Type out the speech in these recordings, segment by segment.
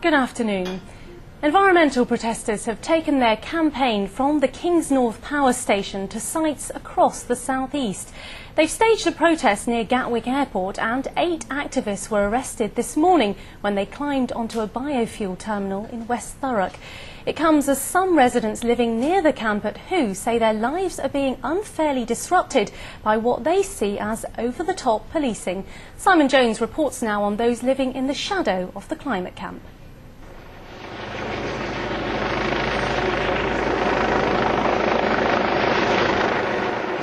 Good afternoon. Environmental protesters have taken their campaign from the Kingsnorth power station to sites across the southeast. They've staged a protest near Gatwick Airport and 8 activists were arrested this morning when they climbed onto a biofuel terminal in West Thurrock. It comes as some residents living near the camp at Hoo say their lives are being unfairly disrupted by what they see as over-the-top policing. Simon Jones reports now on those living in the shadow of the climate camp.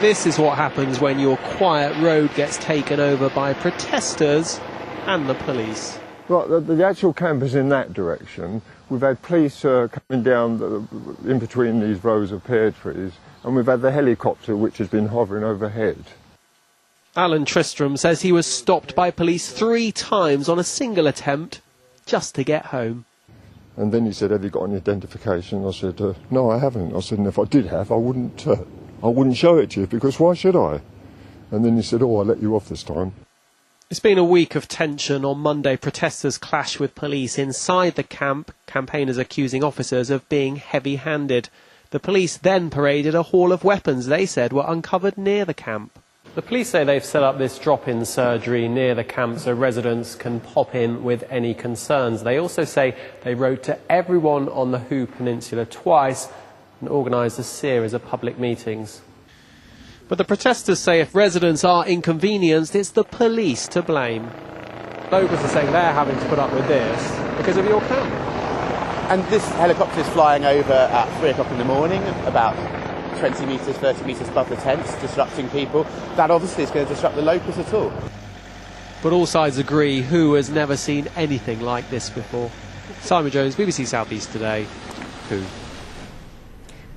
This is what happens when your quiet road gets taken over by protesters and the police. Right, the actual camp is in that direction. We've had police coming down in between these rows of pear trees, and we've had the helicopter which has been hovering overhead. Alan Tristram says he was stopped by police 3 times on a single attempt just to get home. And then he said, "Have you got an identification?" I said, "No, I haven't." I said, "And if I did have, I wouldn't show it to you, because why should I?" And then he said, "Oh, I'll let you off this time." It's been a week of tension. On Monday, protesters clashed with police inside the camp, campaigners accusing officers of being heavy-handed. The police then paraded a haul of weapons they said were uncovered near the camp. The police say they've set up this drop-in surgery near the camp so residents can pop in with any concerns. They also say they wrote to everyone on the Hoo Peninsula twice and organised a series of public meetings. But the protesters say if residents are inconvenienced, it's the police to blame. Locals are saying they're having to put up with this because of your camp. And this helicopter is flying over at 3 o'clock in the morning, about 20 metres, 30 metres above the tents, disrupting people. That obviously is going to disrupt the locals at all. But all sides agree Hoo has never seen anything like this before. Simon Jones, BBC South East Today, Hoo.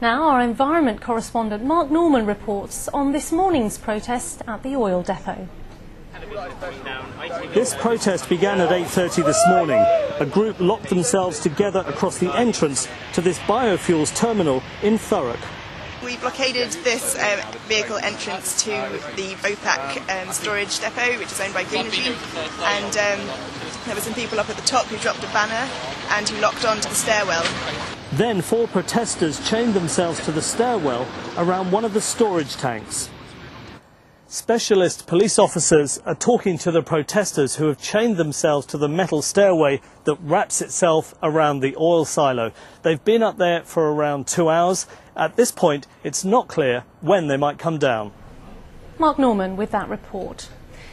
Now our environment correspondent Mark Norman reports on this morning's protest at the oil depot. This protest began at 8:30 this morning. A group locked themselves together across the entrance to this biofuels terminal in Thurrock. We blockaded this vehicle entrance to the Vopak storage depot, which is owned by Green Energy, and there were some people up at the top who dropped a banner and who locked on to the stairwell. Then 4 protesters chained themselves to the stairwell around one of the storage tanks. Specialist police officers are talking to the protesters who have chained themselves to the metal stairway that wraps itself around the oil silo. They've been up there for around 2 hours. At this point, it's not clear when they might come down. Mark Norman with that report.